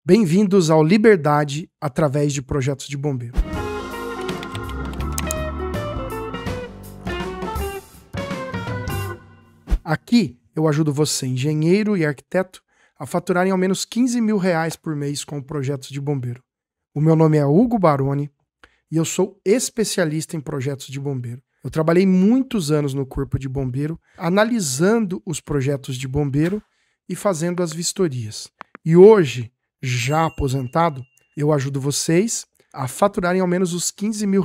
Bem-vindos ao Liberdade através de projetos de bombeiro. Aqui eu ajudo você, engenheiro e arquiteto, a faturarem ao menos R$15 mil por mês com projetos de bombeiro. O meu nome é Hugo Baroni e eu sou especialista em projetos de bombeiro. Eu trabalhei muitos anos no Corpo de Bombeiro, analisando os projetos de bombeiro e fazendo as vistorias. E hoje, já aposentado, eu ajudo vocês a faturarem ao menos os R$15 mil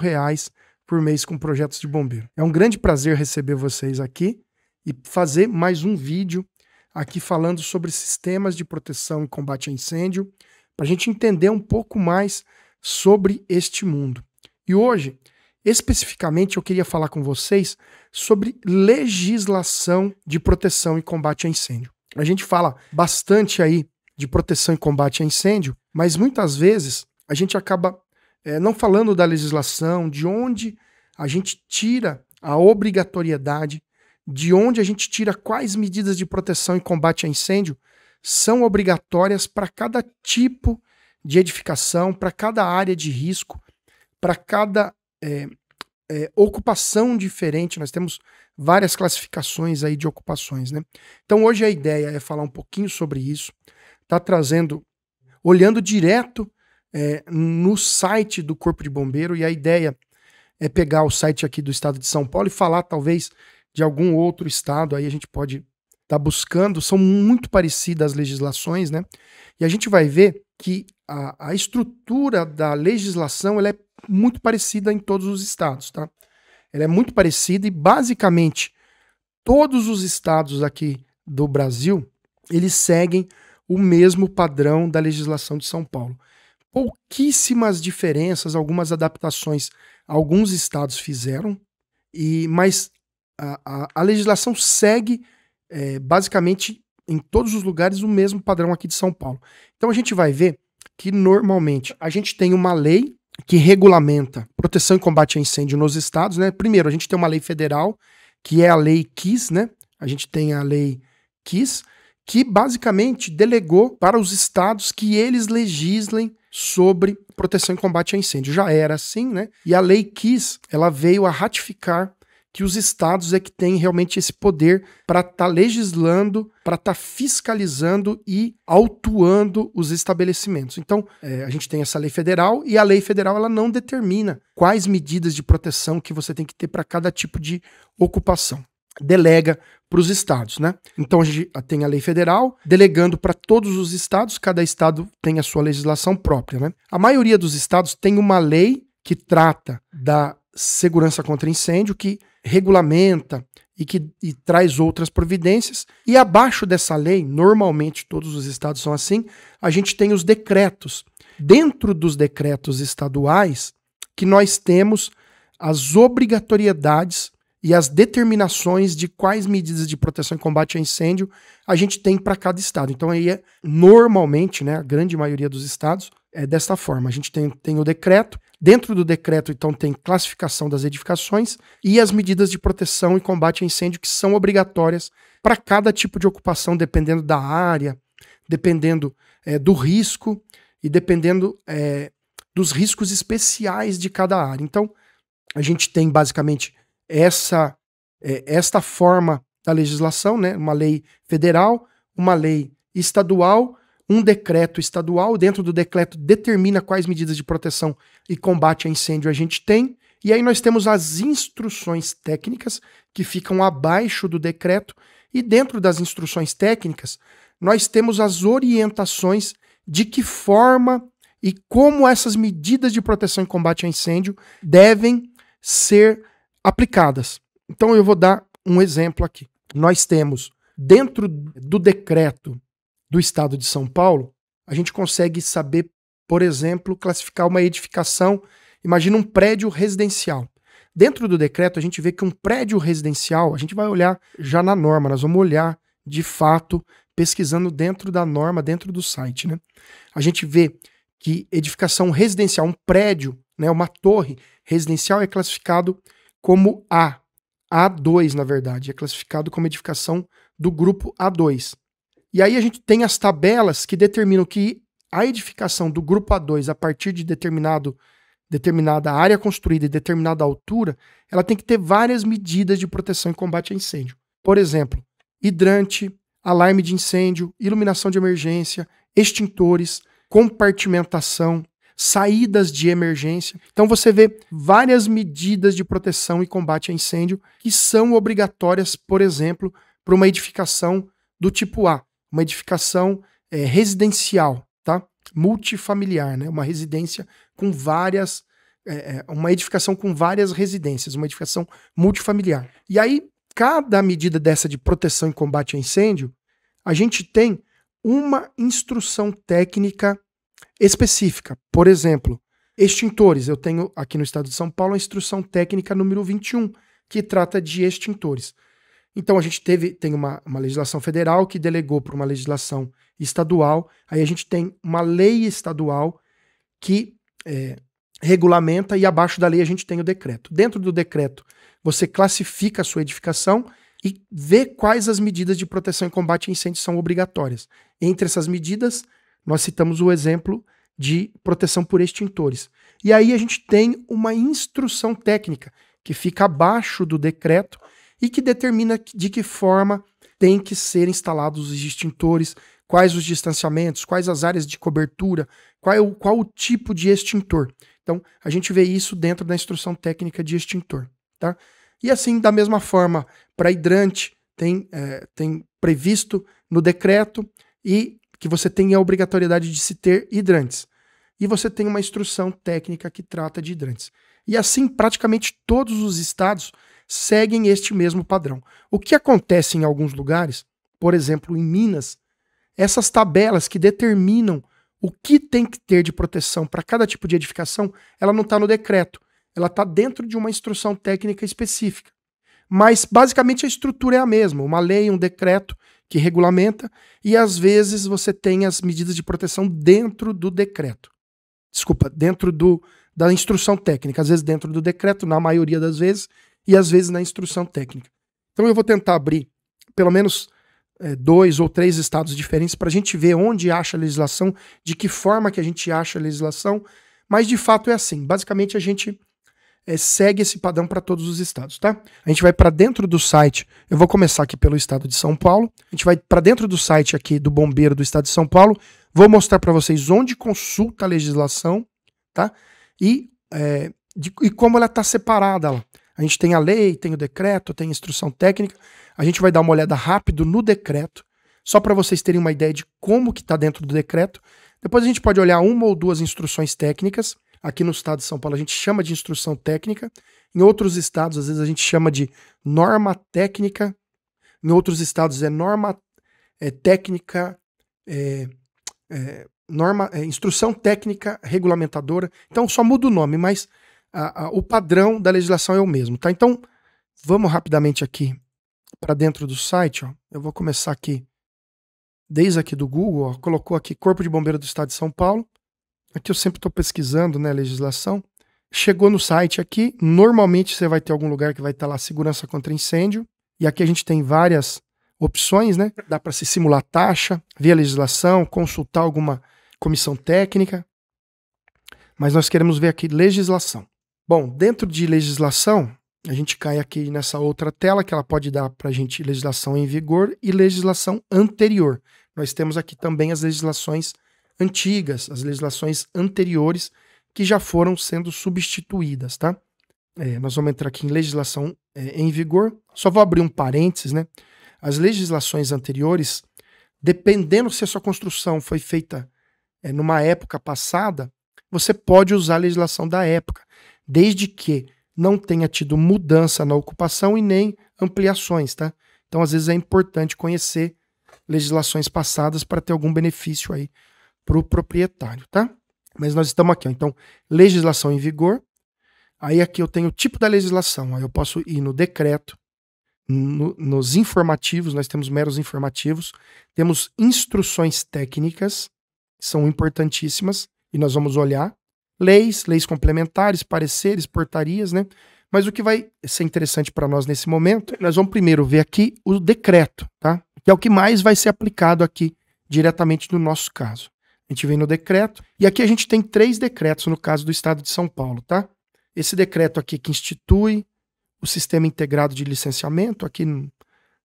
por mês com projetos de bombeiro. É um grande prazer receber vocês aqui e fazer mais um vídeo aqui falando sobre sistemas de proteção e combate a incêndio, para a gente entender um pouco mais sobre este mundo. E hoje, especificamente, eu queria falar com vocês sobre legislação de proteção e combate a incêndio. A gente fala bastante aí de proteção e combate a incêndio, mas muitas vezes a gente acaba não falando da legislação, de onde a gente tira a obrigatoriedade, de onde a gente tira quais medidas de proteção e combate a incêndio são obrigatórias para cada tipo de edificação, para cada área de risco, para cada ocupação diferente. Nós temos várias classificações aí de ocupações, né? Então hoje a ideia é falar um pouquinho sobre isso, tá trazendo, olhando direto no site do Corpo de Bombeiro, e a ideia é pegar o site aqui do estado de São Paulo e falar talvez de algum outro estado, aí a gente pode estar buscando, são muito parecidas as legislações, né? E a gente vai ver que a estrutura da legislação ela é muito parecida em todos os estados, tá? Ela é muito parecida e basicamente todos os estados aqui do Brasil, eles seguem o mesmo padrão da legislação de São Paulo. Pouquíssimas diferenças, algumas adaptações alguns estados fizeram, mas a legislação segue basicamente em todos os lugares o mesmo padrão aqui de São Paulo. Então a gente vai ver que normalmente a gente tem uma lei que regulamenta proteção e combate a incêndio nos estados, né? Primeiro, a gente tem uma lei federal, que é a lei KIS, né? A gente tem a lei KIS, que basicamente delegou para os estados que eles legislem sobre proteção e combate a incêndio. Já era assim, né? E a lei KIS, ela veio a ratificar que os estados é que têm realmente esse poder para estar legislando, para estar fiscalizando e autuando os estabelecimentos. Então, a gente tem essa lei federal, e a lei federal ela não determina quais medidas de proteção que você tem que ter para cada tipo de ocupação. Delega para os estados, né? Então a gente tem a lei federal delegando para todos os estados, cada estado tem a sua legislação própria, né? A maioria dos estados tem uma lei que trata da segurança contra incêndio, que regulamenta e traz outras providências, e abaixo dessa lei, normalmente todos os estados são assim, a gente tem os decretos. Dentro dos decretos estaduais, que nós temos as obrigatoriedades e as determinações de quais medidas de proteção e combate a incêndio a gente tem para cada estado. Então aí normalmente, né, a grande maioria dos estados é desta forma. A gente tem o decreto. Dentro do decreto, então, tem classificação das edificações e as medidas de proteção e combate a incêndio que são obrigatórias para cada tipo de ocupação, dependendo da área, dependendo do risco e dependendo dos riscos especiais de cada área. Então, a gente tem basicamente esta forma da legislação, né? Uma lei federal, uma lei estadual, um decreto estadual. Dentro do decreto determina quais medidas de proteção e combate a incêndio a gente tem, e aí nós temos as instruções técnicas que ficam abaixo do decreto, e dentro das instruções técnicas nós temos as orientações de que forma e como essas medidas de proteção e combate a incêndio devem ser aplicadas. Então eu vou dar um exemplo aqui. Nós temos dentro do decreto do estado de São Paulo, a gente consegue saber, por exemplo, classificar uma edificação. Imagina um prédio residencial. Dentro do decreto, a gente vê que um prédio residencial, a gente vai olhar já na norma, nós vamos olhar de fato, pesquisando dentro da norma, dentro do site, né? A gente vê que edificação residencial, um prédio, né, uma torre residencial é classificado como A2, na verdade, é classificado como edificação do grupo A2. E aí a gente tem as tabelas que determinam que a edificação do grupo A2 a partir de determinada área construída e determinada altura, ela tem que ter várias medidas de proteção e combate a incêndio. Por exemplo, hidrante, alarme de incêndio, iluminação de emergência, extintores, compartimentação, saídas de emergência. Então você vê várias medidas de proteção e combate a incêndio que são obrigatórias, por exemplo, para uma edificação do tipo A, uma edificação residencial, tá? Multifamiliar, né? Uma residência com várias, uma edificação com várias residências, uma edificação multifamiliar. E aí, cada medida dessa de proteção e combate a incêndio, a gente tem uma instrução técnica específica. Por exemplo, extintores. Eu tenho aqui no estado de São Paulo a instrução técnica número 21, que trata de extintores. Então a gente tem uma legislação federal que delegou para uma legislação estadual, aí a gente tem uma lei estadual que regulamenta e abaixo da lei a gente tem o decreto. Dentro do decreto você classifica a sua edificação e vê quais as medidas de proteção e combate a incêndio são obrigatórias. Entre essas medidas, nós citamos o exemplo de proteção por extintores. E aí a gente tem uma instrução técnica que fica abaixo do decreto e que determina de que forma tem que ser instalados os extintores, quais os distanciamentos, quais as áreas de cobertura, qual o tipo de extintor. Então, a gente vê isso dentro da instrução técnica de extintor. Tá? E assim, da mesma forma, para hidrante, tem previsto no decreto e que você tem a obrigatoriedade de se ter hidrantes. E você tem uma instrução técnica que trata de hidrantes. E assim, praticamente todos os estados seguem este mesmo padrão. O que acontece em alguns lugares, por exemplo, em Minas, essas tabelas que determinam o que tem que ter de proteção para cada tipo de edificação, ela não está no decreto. Ela está dentro de uma instrução técnica específica. Mas, basicamente, a estrutura é a mesma. Uma lei, um decreto que regulamenta, e às vezes você tem as medidas de proteção dentro do decreto. Desculpa, dentro da instrução técnica. Às vezes dentro do decreto, na maioria das vezes, e às vezes na instrução técnica. Então eu vou tentar abrir pelo menos 2 ou 3 estados diferentes para a gente ver onde acha a legislação, de que forma que a gente acha a legislação, mas de fato é assim. Basicamente a gente segue esse padrão para todos os estados, tá? A gente vai para dentro do site, eu vou começar aqui pelo estado de São Paulo, a gente vai para dentro do site aqui do Bombeiro do estado de São Paulo, vou mostrar para vocês onde consulta a legislação, tá? E como ela está separada lá. A gente tem a lei, tem o decreto, tem a instrução técnica, a gente vai dar uma olhada rápido no decreto, só para vocês terem uma ideia de como que está dentro do decreto. Depois a gente pode olhar uma ou duas instruções técnicas. Aqui no estado de São Paulo a gente chama de instrução técnica. Em outros estados, às vezes, a gente chama de norma técnica. Em outros estados é norma técnica, instrução técnica regulamentadora. Então só muda o nome, mas o padrão da legislação é o mesmo, tá? Então vamos rapidamente aqui para dentro do site. Ó. Eu vou começar aqui, desde aqui do Google, ó, colocou aqui Corpo de Bombeiro do Estado de São Paulo. Aqui eu sempre estou pesquisando, né, legislação. Chegou no site aqui, normalmente você vai ter algum lugar que vai estar lá segurança contra incêndio. E aqui a gente tem várias opções, né? Dá para se simular taxa, ver a legislação, consultar alguma comissão técnica. Mas nós queremos ver aqui legislação. Bom, dentro de legislação, a gente cai aqui nessa outra tela que ela pode dar para a gente legislação em vigor e legislação anterior. Nós temos aqui também as legislações antigas, as legislações anteriores que já foram sendo substituídas, tá? Nós vamos entrar aqui em legislação em vigor. Só vou abrir um parênteses, né? As legislações anteriores, dependendo se a sua construção foi feita numa época passada, você pode usar a legislação da época, desde que não tenha tido mudança na ocupação e nem ampliações, tá? Então, às vezes é importante conhecer legislações passadas para ter algum benefício aí para o proprietário, tá? Mas nós estamos aqui, ó. Então, legislação em vigor. Aí aqui eu tenho o tipo da legislação. Aí eu posso ir no decreto, nos informativos, nós temos meros informativos, temos instruções técnicas, que são importantíssimas, e nós vamos olhar leis complementares, pareceres, portarias, né? Mas o que vai ser interessante para nós nesse momento, nós vamos primeiro ver aqui o decreto, tá? Que é o que mais vai ser aplicado aqui diretamente no nosso caso. A gente vem no decreto. E aqui a gente tem 3 decretos no caso do Estado de São Paulo, tá? Esse decreto aqui que institui o Sistema Integrado de Licenciamento, aqui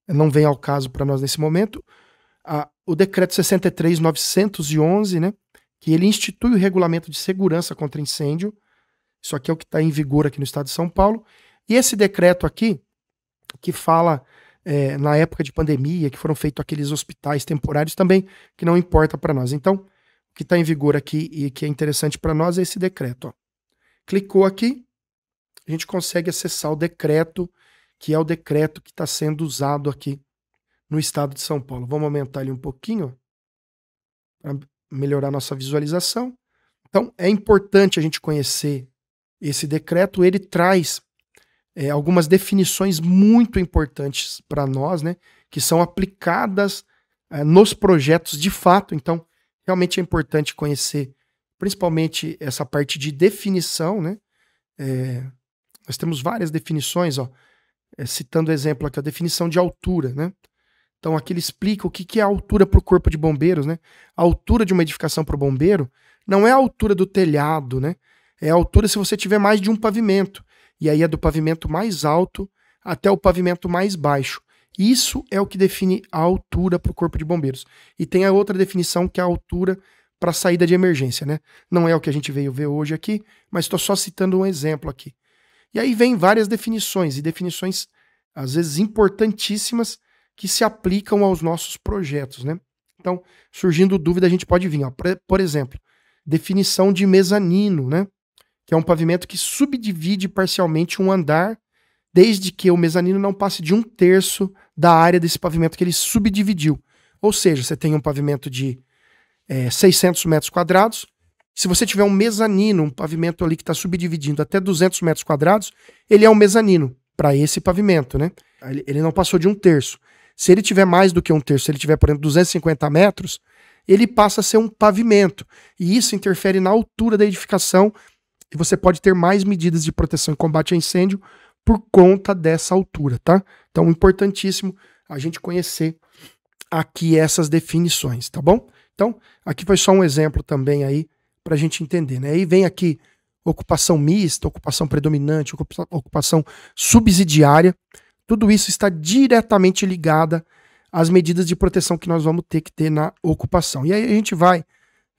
não vem ao caso para nós nesse momento. O decreto 63.911, né? Que ele institui o Regulamento de Segurança contra Incêndio. Isso aqui é o que está em vigor aqui no Estado de São Paulo. E esse decreto aqui, que fala na época de pandemia, que foram feitos aqueles hospitais temporários também, que não importa para nós. Então, o que está em vigor aqui e que é interessante para nós é esse decreto. Ó. Clicou aqui, a gente consegue acessar o decreto, que é o decreto que está sendo usado aqui no Estado de São Paulo. Vamos aumentar ele um pouquinho para melhorar nossa visualização. Então, é importante a gente conhecer esse decreto. Ele traz algumas definições muito importantes para nós, né, que são aplicadas nos projetos de fato. Então, realmente é importante conhecer, principalmente essa parte de definição, né? Nós temos várias definições, ó, citando exemplo aqui, a definição de altura, né? Então, aqui ele explica o que é a altura para o corpo de bombeiros, né? A altura de uma edificação para o bombeiro não é a altura do telhado, né? É a altura se você tiver mais de um pavimento. E aí é do pavimento mais alto até o pavimento mais baixo. Isso é o que define a altura para o corpo de bombeiros. E tem a outra definição que é a altura para a saída de emergência, né? Não é o que a gente veio ver hoje aqui, mas estou só citando um exemplo aqui. E aí vem várias definições, e definições às vezes importantíssimas que se aplicam aos nossos projetos, né? Então, surgindo dúvida, a gente pode vir, ó, por exemplo, definição de mezanino, né? Que é um pavimento que subdivide parcialmente um andar, desde que o mezanino não passe de 1/3 da área desse pavimento que ele subdividiu. Ou seja, você tem um pavimento de 600 metros quadrados. Se você tiver um mezanino, um pavimento ali que está subdividindo até 200 metros quadrados, ele é um mezanino para esse pavimento, né? Ele não passou de 1/3. Se ele tiver mais do que 1/3, se ele tiver, por exemplo, 250 metros, ele passa a ser um pavimento. E isso interfere na altura da edificação. E você pode ter mais medidas de proteção e combate a incêndio por conta dessa altura, tá? Então, importantíssimo a gente conhecer aqui essas definições, tá bom? Então, aqui foi só um exemplo também aí para a gente entender, né? Aí vem aqui ocupação mista, ocupação predominante, ocupação subsidiária. Tudo isso está diretamente ligada às medidas de proteção que nós vamos ter que ter na ocupação. E aí a gente vai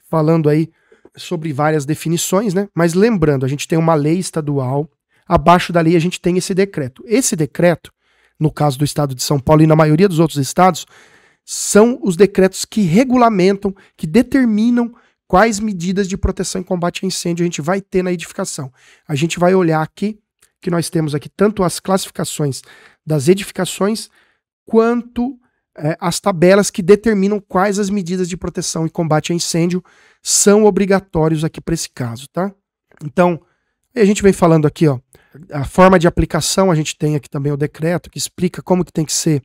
falando aí sobre várias definições, né? Mas lembrando, a gente tem uma lei estadual, abaixo da lei a gente tem esse decreto. Esse decreto, no caso do Estado de São Paulo e na maioria dos outros estados, são os decretos que regulamentam, que determinam quais medidas de proteção e combate a incêndio a gente vai ter na edificação. A gente vai olhar aqui, que nós temos aqui tanto as classificações das edificações, quanto as tabelas que determinam quais as medidas de proteção e combate a incêndio são obrigatórios aqui para esse caso, tá? Então, a gente vem falando aqui, ó, a forma de aplicação, a gente tem aqui também o decreto que explica como que tem que ser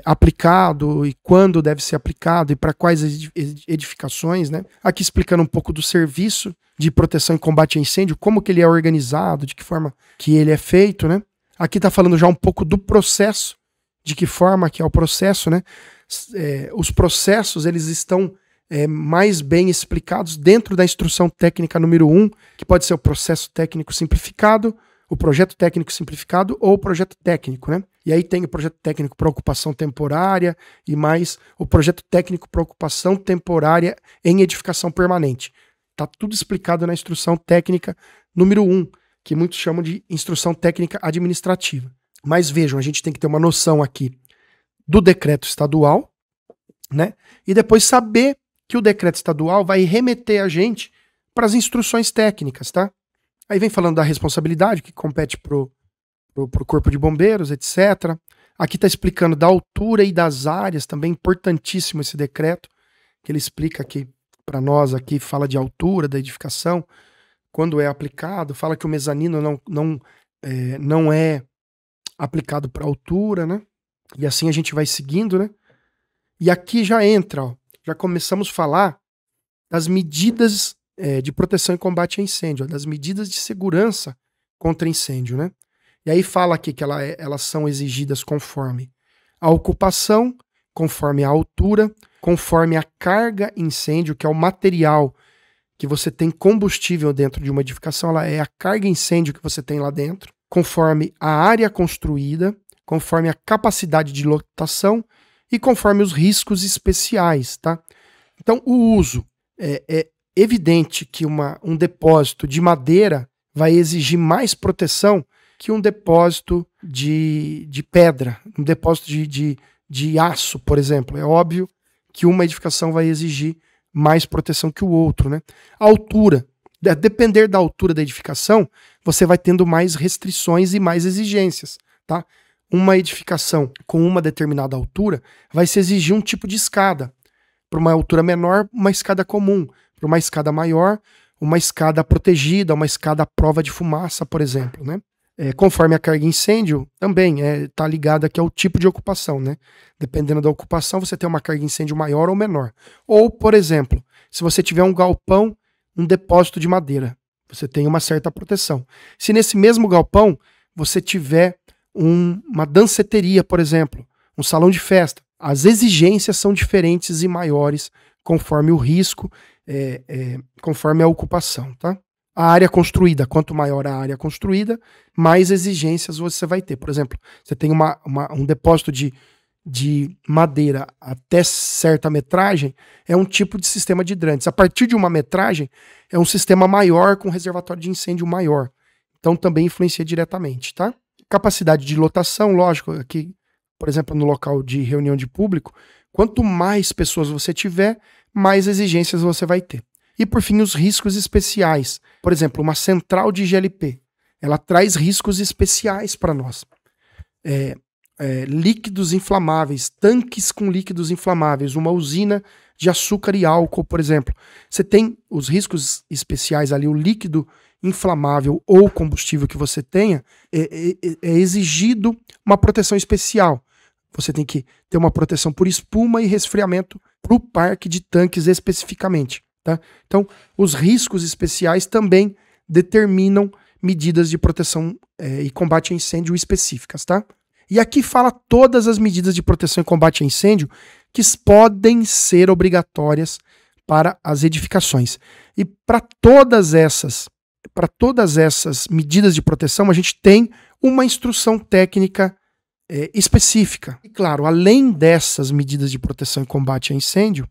aplicado e quando deve ser aplicado e para quais edificações, né? Aqui explicando um pouco do serviço de proteção e combate a incêndio, como que ele é organizado, de que forma que ele é feito, né? Aqui está falando já um pouco do processo, de que forma que é o processo, né? Os processos, eles estão mais bem explicados dentro da instrução técnica número 1, que pode ser o processo técnico simplificado, o projeto técnico simplificado ou o projeto técnico, né? E aí tem o projeto técnico para ocupação temporária e mais o projeto técnico para ocupação temporária em edificação permanente. Tá tudo explicado na instrução técnica número 1, que muitos chamam de instrução técnica administrativa. Mas vejam, a gente tem que ter uma noção aqui do decreto estadual, né? E depois saber que o decreto estadual vai remeter a gente para as instruções técnicas, tá? Aí vem falando da responsabilidade que compete pro corpo de bombeiros, etc. Aqui está explicando da altura e das áreas, também importantíssimo esse decreto, que ele explica aqui para nós, aqui fala de altura da edificação, quando é aplicado, fala que o mezanino não é aplicado para altura, né? E assim a gente vai seguindo, né? E aqui já entra, ó, já começamos a falar das medidas de proteção e combate a incêndio, das medidas de segurança contra incêndio, né? E aí fala aqui que elas são exigidas conforme a ocupação, conforme a altura, conforme a carga incêndio, que é o material que você tem combustível dentro de uma edificação, ela é a carga incêndio que você tem lá dentro, conforme a área construída, conforme a capacidade de lotação e conforme os riscos especiais, tá? Então, o uso é evidente que um depósito de madeira vai exigir mais proteção que um depósito de pedra, um depósito de aço, por exemplo. É óbvio que uma edificação vai exigir mais proteção que o outro, né? A altura. A depender da altura da edificação, você vai tendo mais restrições e mais exigências, tá? Uma edificação com uma determinada altura vai se exigir um tipo de escada. Para uma altura menor, uma escada comum. Para uma escada maior, uma escada protegida, uma escada à prova de fumaça, por exemplo, né? Conforme a carga incêndio, também está ligada aqui ao tipo de ocupação, né? Dependendo da ocupação, você tem uma carga incêndio maior ou menor. Ou, por exemplo, se você tiver um galpão, um depósito de madeira, você tem uma certa proteção. Se nesse mesmo galpão você tiver uma danceteria, por exemplo, um salão de festa, as exigências são diferentes e maiores conforme o risco, conforme a ocupação, tá? A área construída, quanto maior a área construída, mais exigências você vai ter. Por exemplo, você tem um depósito de madeira até certa metragem, é um tipo de sistema de hidrantes. A partir de uma metragem, é um sistema maior com reservatório de incêndio maior. Então também influencia diretamente, tá? Capacidade de lotação, lógico, aqui, por exemplo, no local de reunião de público, quanto mais pessoas você tiver, mais exigências você vai ter. E, por fim, os riscos especiais. Por exemplo, uma central de GLP, ela traz riscos especiais para nós. Líquidos inflamáveis, tanques com líquidos inflamáveis, uma usina de açúcar e álcool, por exemplo. Você tem os riscos especiais ali, o líquido inflamável ou combustível que você tenha, é exigido uma proteção especial. Você tem que ter uma proteção por espuma e resfriamento para o parque de tanques especificamente. Tá? Então, os riscos especiais também determinam medidas de proteção e combate a incêndio específicas. Tá? E aqui fala todas as medidas de proteção e combate a incêndio que podem ser obrigatórias para as edificações. E para todas essas medidas de proteção, a gente tem uma instrução técnica específica. E claro, além dessas medidas de proteção e combate a incêndio,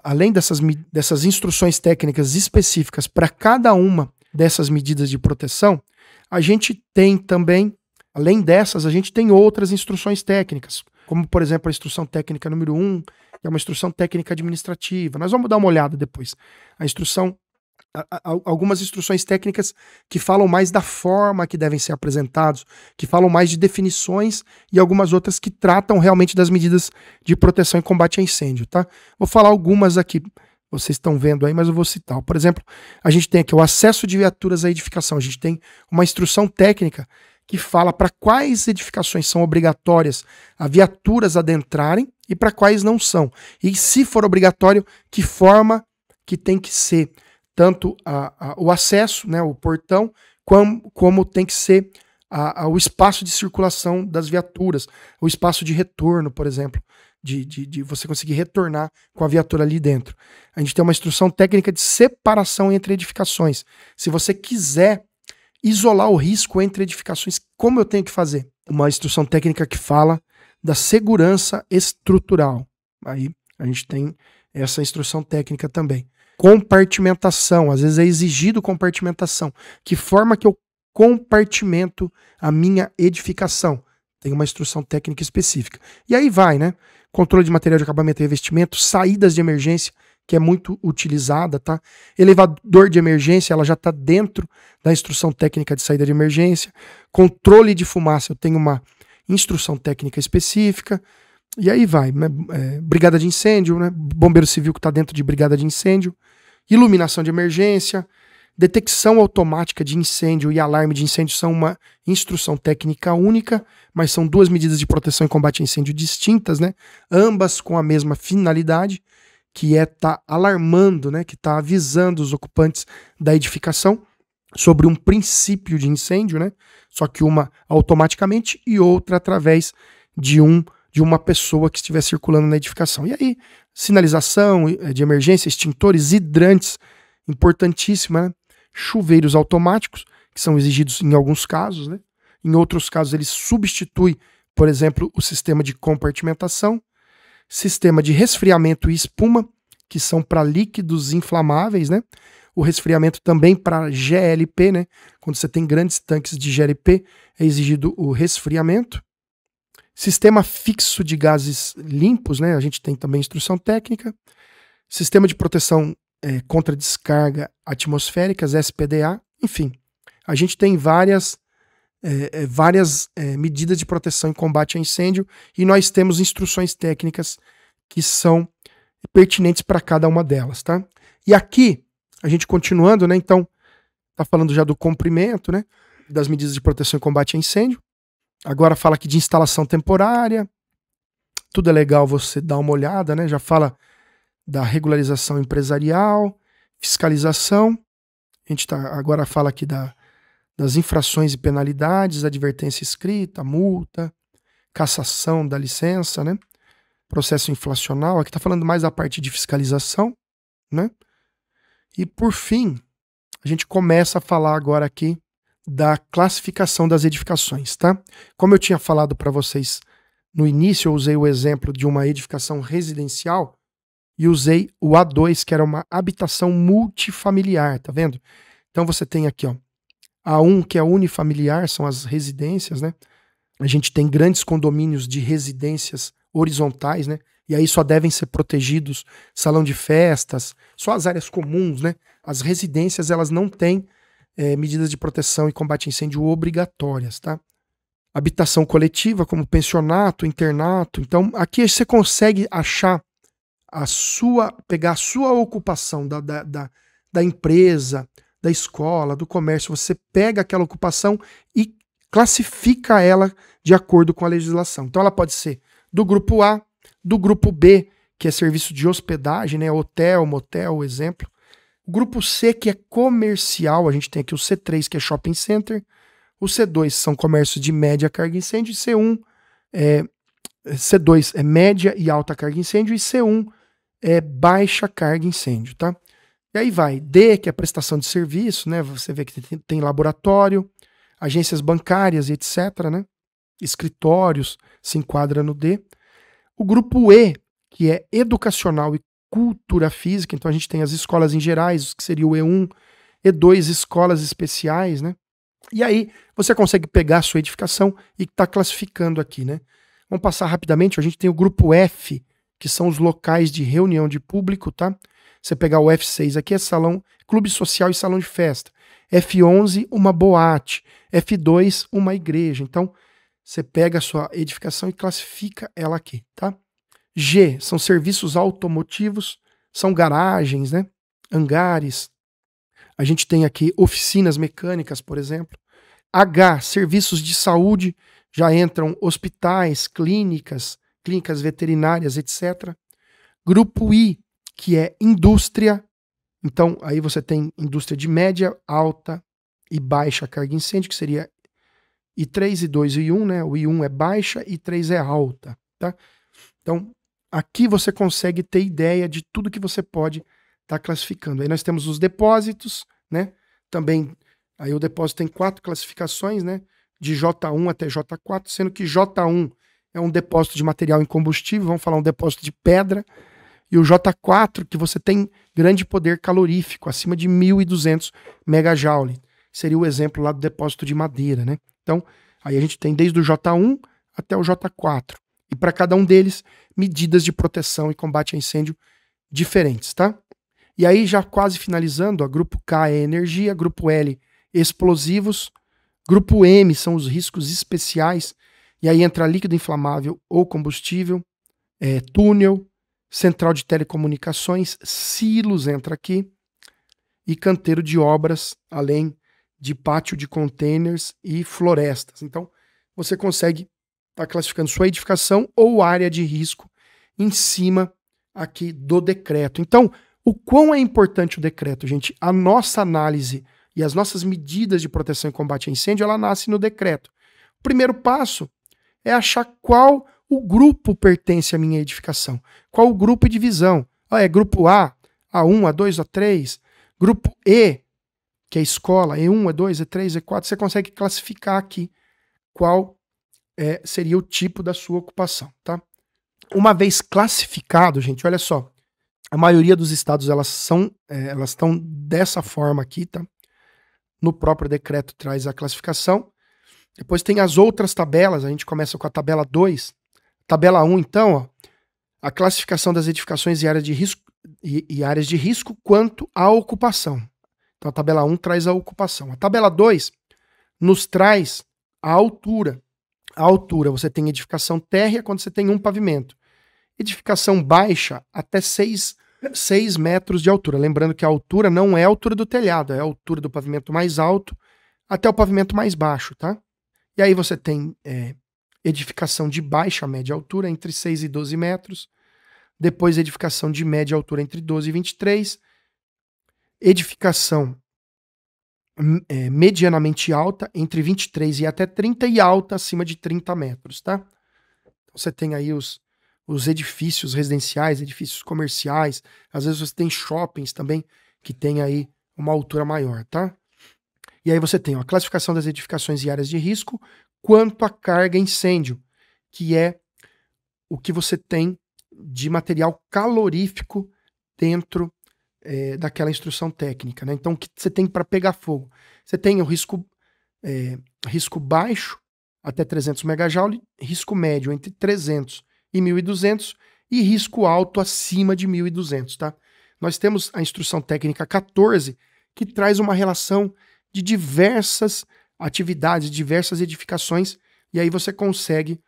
além dessas instruções técnicas específicas para cada uma dessas medidas de proteção, a gente tem também, além dessas, a gente tem outras instruções técnicas, como por exemplo a instrução técnica número 1, que é uma instrução técnica administrativa. Nós vamos dar uma olhada depois. Algumas instruções técnicas que falam mais da forma que devem ser apresentados, que falam mais de definições, e algumas outras que tratam realmente das medidas de proteção e combate a incêndio, tá? Vou falar algumas aqui, vocês estão vendo aí, mas eu vou citar. Por exemplo, a gente tem aqui o acesso de viaturas à edificação. A gente tem uma instrução técnica que fala para quais edificações são obrigatórias a viaturas adentrarem e para quais não são. E se for obrigatório, que forma que tem que ser tanto o acesso, né, o portão, como tem que ser o espaço de circulação das viaturas, o espaço de retorno, por exemplo, de você conseguir retornar com a viatura ali dentro. A gente tem uma instrução técnica de separação entre edificações. Se você quiser isolar o risco entre edificações, como eu tenho que fazer? Uma instrução técnica que fala da segurança estrutural. Aí a gente tem essa instrução técnica também. Compartimentação, às vezes é exigido compartimentação. Que forma que eu compartimento a minha edificação? Tem uma instrução técnica específica. E aí vai, né? Controle de material de acabamento e revestimento, saídas de emergência, que é muito utilizada, tá? Elevador de emergência, ela já está dentro da instrução técnica de saída de emergência. Controle de fumaça, eu tenho uma instrução técnica específica. E aí vai, né? Brigada de incêndio, né? Bombeiro civil que está dentro de brigada de incêndio. Iluminação de emergência. Detecção automática de incêndio e alarme de incêndio são uma instrução técnica única, mas são duas medidas de proteção e combate a incêndio distintas, né? Ambas com a mesma finalidade, que é estar alarmando, né? Que está avisando os ocupantes da edificação sobre um princípio de incêndio, né? Só que uma automaticamente e outra através de uma pessoa que estiver circulando na edificação. E aí Sinalização de emergência, extintores, hidrantes, importantíssima, né? Chuveiros automáticos, que são exigidos em alguns casos, né? Em outros casos, ele substitui, por exemplo, o sistema de compartimentação, sistema de resfriamento e espuma, que são para líquidos inflamáveis, né? O resfriamento também para GLP, né? Quando você tem grandes tanques de GLP, é exigido o resfriamento. Sistema fixo de gases limpos, né? A gente tem também instrução técnica. Sistema de proteção contra descarga atmosféricas, SPDA. Enfim, a gente tem várias medidas de proteção em combate a incêndio e nós temos instruções técnicas que são pertinentes para cada uma delas, tá? E aqui, a gente continuando, né? Então, tá falando já do comprimento, né? Das medidas de proteção e combate a incêndio. Agora fala aqui de instalação temporária. Tudo é legal você dar uma olhada, né? Já fala da regularização empresarial, fiscalização. A gente agora fala aqui das infrações e penalidades, advertência escrita, multa, cassação da licença, né? Processo inflacional. Aqui está falando mais da parte de fiscalização, né? E por fim, a gente começa a falar agora aqui da classificação das edificações, tá? Como eu tinha falado para vocês no início, eu usei o exemplo de uma edificação residencial e usei o A2, que era uma habitação multifamiliar, tá vendo? Então você tem aqui, ó, A1, que é unifamiliar, são as residências, né? A gente tem grandes condomínios de residências horizontais, né? E aí só devem ser protegidos salão de festas, só as áreas comuns, né? As residências, elas não têm medidas de proteção e combate a incêndio obrigatórias, tá? Habitação coletiva, como pensionato, internato. Então, aqui você consegue achar pegar a sua ocupação da empresa, da escola, do comércio. Você pega aquela ocupação e classifica ela de acordo com a legislação. Então, ela pode ser do grupo A, do grupo B, que é serviço de hospedagem, né? Hotel, motel, exemplo. O grupo C, que é comercial, a gente tem aqui o C3, que é shopping center. O C2 são comércios de média carga incêndio. E C2 é média e alta carga incêndio. E C1 é baixa carga incêndio, tá? E aí vai. D, que é prestação de serviço, né? Você vê que tem laboratório, agências bancárias e etc, né? Escritórios se enquadra no D. O grupo E, que é educacional e cultura física, então a gente tem as escolas em gerais, que seria o E1, E2, escolas especiais, né? E aí você consegue pegar a sua edificação e tá classificando aqui, né? Vamos passar rapidamente, a gente tem o grupo F, que são os locais de reunião de público, tá? Você pegar o F6 aqui é salão, clube social e salão de festa. F11, uma boate. F2, uma igreja. Então, você pega a sua edificação e classifica ela aqui, tá? G, são serviços automotivos, são garagens, né? Hangares. A gente tem aqui oficinas mecânicas, por exemplo. H, serviços de saúde, já entram hospitais, clínicas veterinárias, etc. Grupo I, que é indústria. Então, aí você tem indústria de média, alta e baixa carga incêndio, que seria I3, I2 e I1, né? O I1 é baixa e I3 é alta, tá? Então, aqui você consegue ter ideia de tudo que você pode estar classificando. Aí nós temos os depósitos, né? Também, aí o depósito tem 4 classificações, né? De J1 até J4, sendo que J1 é um depósito de material em combustível, vamos falar um depósito de pedra, e o J4, que você tem grande poder calorífico, acima de 1.200 megajoule. Seria o exemplo lá do depósito de madeira, né? Então, aí a gente tem desde o J1 até o J4. E para cada um deles, medidas de proteção e combate a incêndio diferentes, tá? E aí, já quase finalizando, ó, grupo K é energia, grupo L, explosivos, grupo M são os riscos especiais, e aí entra líquido inflamável ou combustível, túnel, central de telecomunicações, silos entra aqui, e canteiro de obras, além de pátio de containers e florestas. Então, você consegue estar classificando sua edificação ou área de risco em cima aqui do decreto. Então, o quão é importante o decreto, gente? A nossa análise e as nossas medidas de proteção e combate a incêndio, ela nasce no decreto. O primeiro passo é achar qual o grupo pertence à minha edificação? Qual o grupo e divisão? É grupo A, A1, A2, A3, grupo E, que é escola, E1, E2, E3, E4, você consegue classificar aqui qual seria o tipo da sua ocupação, tá? Uma vez classificado, gente, olha só, a maioria dos estados elas estão dessa forma aqui, tá? No próprio decreto traz a classificação. Depois tem as outras tabelas, a gente começa com a tabela 2. Tabela 1, então, ó, a classificação das edificações e áreas de risco quanto à ocupação. Então a tabela 1 traz a ocupação. A tabela 2 nos traz a altura. A altura, você tem edificação térrea quando você tem um pavimento. Edificação baixa até 6 metros de altura. Lembrando que a altura não é a altura do telhado, é a altura do pavimento mais alto até o pavimento mais baixo, tá? E aí você tem edificação de baixa a média altura entre 6 e 12 metros. Depois edificação de média altura entre 12 e 23. Edificação medianamente alta entre 23 e até 30 e alta acima de 30 metros, tá? Então você tem aí os edifícios residenciais, edifícios comerciais, às vezes você tem shoppings também que tem aí uma altura maior, tá? E aí você tem a classificação das edificações e áreas de risco quanto à carga incêndio, que é o que você tem de material calorífico dentro daquela instrução técnica, né? Então, o que você tem para pegar fogo? Você tem o risco baixo até 300 megajoule, risco médio entre 300 e 1.200 e risco alto acima de 1.200, tá? Nós temos a instrução técnica 14, que traz uma relação de diversas atividades, diversas edificações, e aí você consegue,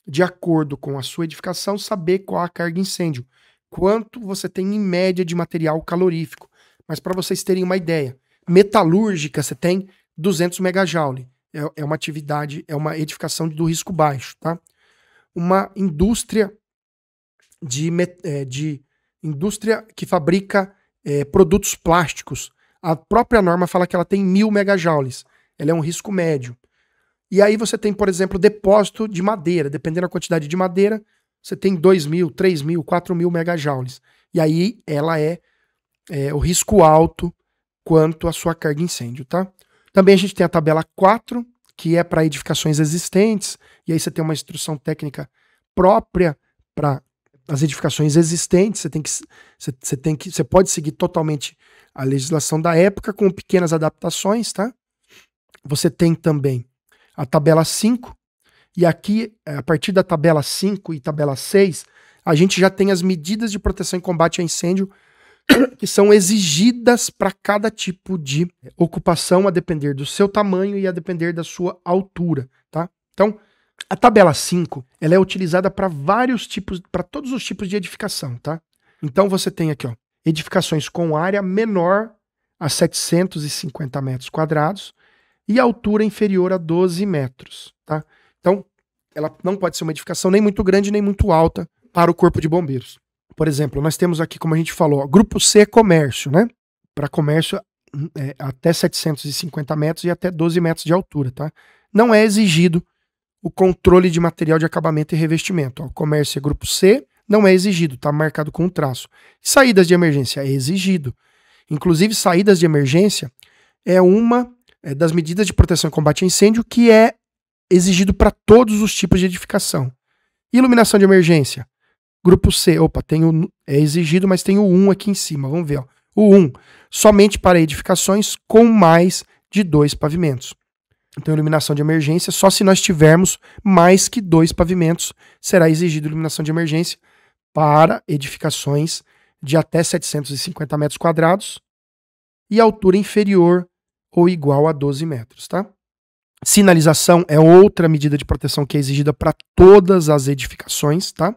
de acordo com a sua edificação, saber qual a carga incêndio, quanto você tem em média de material calorífico. Mas para vocês terem uma ideia, metalúrgica você tem 200 megajoule, é uma atividade, é uma edificação do risco baixo, tá? Uma indústria indústria que fabrica produtos plásticos, a própria norma fala que ela tem 1.000 megajoules, ela é um risco médio. E aí você tem, por exemplo, depósito de madeira, dependendo da quantidade de madeira, você tem 2.000, 3.000, 4.000 megajoules. E aí ela é o risco alto quanto à sua carga incêndio, tá? Também a gente tem a tabela 4, que é para edificações existentes, e aí você tem uma instrução técnica própria para as edificações existentes, você pode seguir totalmente a legislação da época com pequenas adaptações, tá? Você tem também a tabela 5, e aqui, a partir da tabela 5 e tabela 6, a gente já tem as medidas de proteção e combate a incêndio que são exigidas para cada tipo de ocupação, a depender do seu tamanho e a depender da sua altura, tá? Então, a tabela 5, ela é utilizada para todos os tipos de edificação, tá? Então você tem aqui, ó, edificações com área menor a 750 metros quadrados e altura inferior a 12 metros, tá? Então, ela não pode ser uma edificação nem muito grande nem muito alta para o Corpo de Bombeiros. Por exemplo, nós temos aqui, como a gente falou, ó, grupo C é comércio, né? Para comércio até 750 metros e até 12 metros de altura, tá? Não é exigido o controle de material de acabamento e revestimento. Ó, comércio é grupo C, não é exigido, tá marcado com um traço. Saídas de emergência é exigido. Inclusive, saídas de emergência é uma das medidas de proteção e combate a incêndio que é exigido para todos os tipos de edificação. Iluminação de emergência. Grupo C, é exigido, mas tem o 1 aqui em cima, vamos ver. Ó. O 1, somente para edificações com mais de 2 pavimentos. Então, iluminação de emergência, só se nós tivermos mais que 2 pavimentos, será exigido iluminação de emergência para edificações de até 750 metros quadrados e altura inferior ou igual a 12 metros, tá? Sinalização é outra medida de proteção que é exigida para todas as edificações, tá?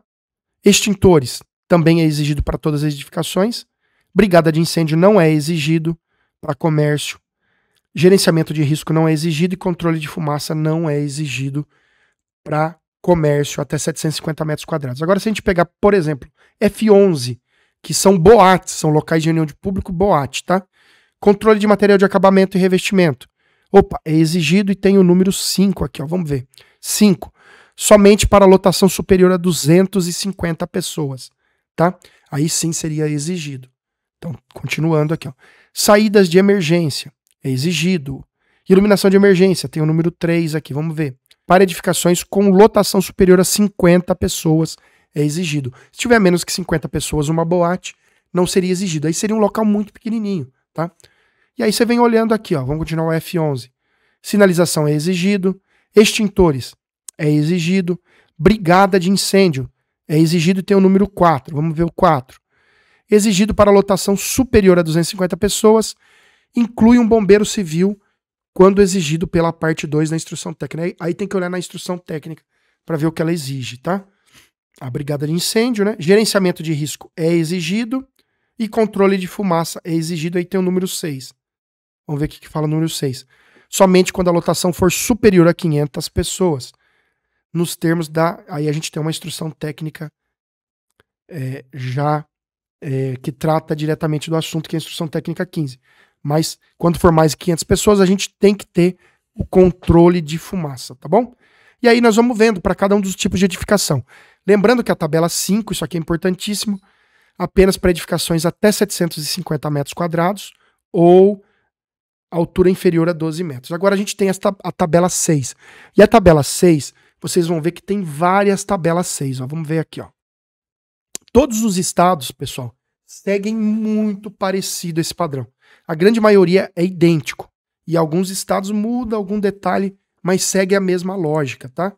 Extintores também é exigido para todas as edificações. Brigada de incêndio não é exigido para comércio. Gerenciamento de risco não é exigido e controle de fumaça não é exigido para comércio até 750 metros quadrados. Agora, se a gente pegar, por exemplo, F11, que são boates, são locais de reunião de público, boate, tá? Controle de material de acabamento e revestimento. É exigido e tem o número 5 aqui, ó, vamos ver. 5. somente para lotação superior a 250 pessoas, tá? Aí sim seria exigido. Então, continuando aqui, ó. Saídas de emergência, é exigido. Iluminação de emergência, tem o número 3 aqui, vamos ver. Para edificações com lotação superior a 50 pessoas, é exigido. Se tiver menos que 50 pessoas, uma boate, não seria exigido. Aí seria um local muito pequenininho, tá? E aí você vem olhando aqui, ó, vamos continuar o F11. Sinalização é exigido. Extintores é exigido. Brigada de incêndio é exigido e tem o número 4. Vamos ver o 4. Exigido para lotação superior a 250 pessoas, inclui um bombeiro civil quando exigido pela parte 2 da instrução técnica. Aí tem que olhar na instrução técnica para ver o que ela exige, tá? A brigada de incêndio, né? Gerenciamento de risco é exigido e controle de fumaça é exigido. Aí tem o número 6. Vamos ver o que fala o número 6. Somente quando a lotação for superior a 500 pessoas. Nos termos da... Aí a gente tem uma instrução técnica que trata diretamente do assunto, que é a instrução técnica 15. Mas quando for mais de 500 pessoas, a gente tem que ter o controle de fumaça, tá bom? E aí nós vamos vendo para cada um dos tipos de edificação. Lembrando que a tabela 5, isso aqui é importantíssimo, apenas para edificações até 750 metros quadrados ou altura inferior a 12 metros. Agora a gente tem a tabela 6. E a tabela 6, vocês vão ver que tem várias tabelas 6. Ó. Vamos ver aqui, ó. Todos os estados, pessoal, seguem muito parecido esse padrão. A grande maioria é idêntico. E alguns estados mudam algum detalhe, mas segue a mesma lógica, tá?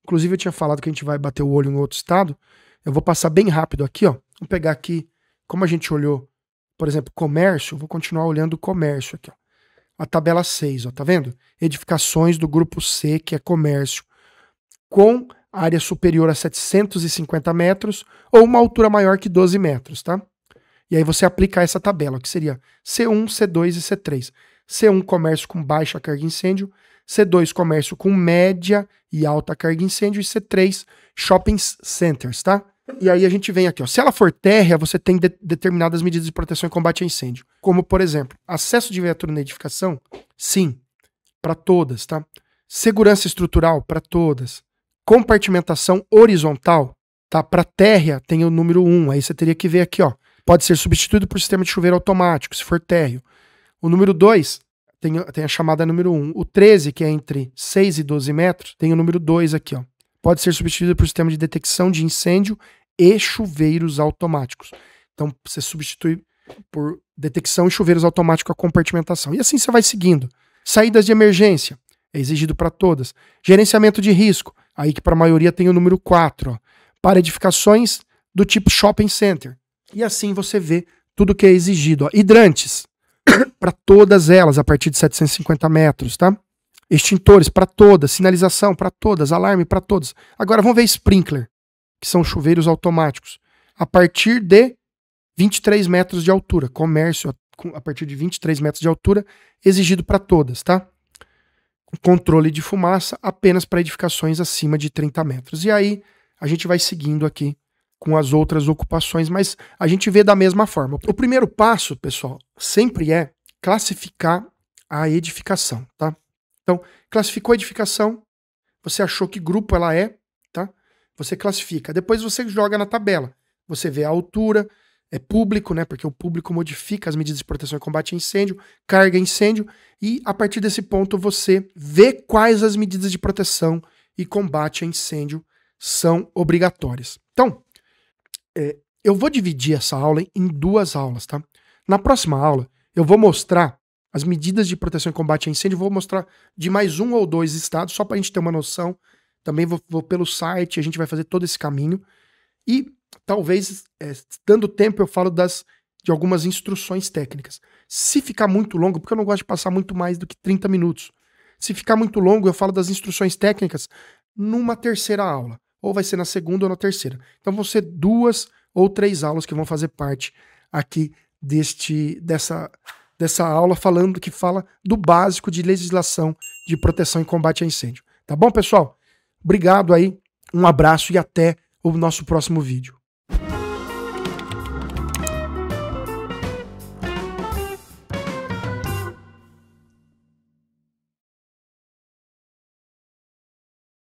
Inclusive eu tinha falado que a gente vai bater o olho no outro estado. Eu vou passar bem rápido aqui, ó. Vamos pegar aqui, como a gente olhou, por exemplo, comércio, vou continuar olhando o comércio aqui, ó. A tabela 6, ó, tá vendo? Edificações do grupo C, que é comércio, com área superior a 750 metros ou uma altura maior que 12 metros, tá? E aí você aplica essa tabela, que seria C1, C2 e C3. C1, comércio com baixa carga de incêndio. C2, comércio com média e alta carga de incêndio. E C3, shopping centers, tá? E aí a gente vem aqui, ó. Se ela for térrea, você tem determinadas medidas de proteção e combate a incêndio. Como, por exemplo, acesso de viatura na edificação? Sim, para todas, tá? Segurança estrutural? Para todas. Compartimentação horizontal? Tá? Para térrea tem o número 1. Aí você teria que ver aqui, ó. Pode ser substituído por sistema de chuveiro automático, se for térreo. O número 2 tem a chamada número 1. O 13, que é entre 6 e 12 metros, tem o número 2 aqui, ó. Pode ser substituído por sistema de detecção de incêndio e chuveiros automáticos. Então, você substitui por detecção e chuveiros automáticos a compartimentação. E assim você vai seguindo. Saídas de emergência, é exigido para todas. Gerenciamento de risco, aí que para a maioria tem o número 4. Ó. Para edificações do tipo shopping center. E assim você vê tudo que é exigido. Ó. Hidrantes, para todas elas, a partir de 750 metros, tá? Extintores, para todas. Sinalização, para todas. Alarme, para todas. Agora vamos ver sprinkler, que são chuveiros automáticos. A partir de 23 metros de altura. Comércio, a partir de 23 metros de altura, exigido para todas, tá? Controle de fumaça, apenas para edificações acima de 30 metros. E aí, a gente vai seguindo aqui com as outras ocupações, mas a gente vê da mesma forma. O primeiro passo, pessoal, sempre é classificar a edificação, tá? Então, classificou a edificação, você achou que grupo ela é, tá? Você classifica. Depois você joga na tabela. Você vê a altura, é público, né? Porque o público modifica as medidas de proteção e combate a incêndio, carga incêndio, e a partir desse ponto você vê quais as medidas de proteção e combate a incêndio são obrigatórias. Então, eu vou dividir essa aula em 2 aulas, tá? Na próxima aula, eu vou mostrar as medidas de proteção e combate a incêndio, vou mostrar de mais 1 ou 2 estados, só para a gente ter uma noção. Também vou pelo site, a gente vai fazer todo esse caminho. E talvez, dando tempo, eu falo de algumas instruções técnicas. Se ficar muito longo, porque eu não gosto de passar muito mais do que 30 minutos. Se ficar muito longo, eu falo das instruções técnicas numa terceira aula. Ou vai ser na segunda ou na terceira. Então vão ser 2 ou 3 aulas que vão fazer parte aqui dessa aula que fala do básico de legislação de proteção e combate a incêndio. Tá bom, pessoal? Obrigado aí, um abraço e até o nosso próximo vídeo.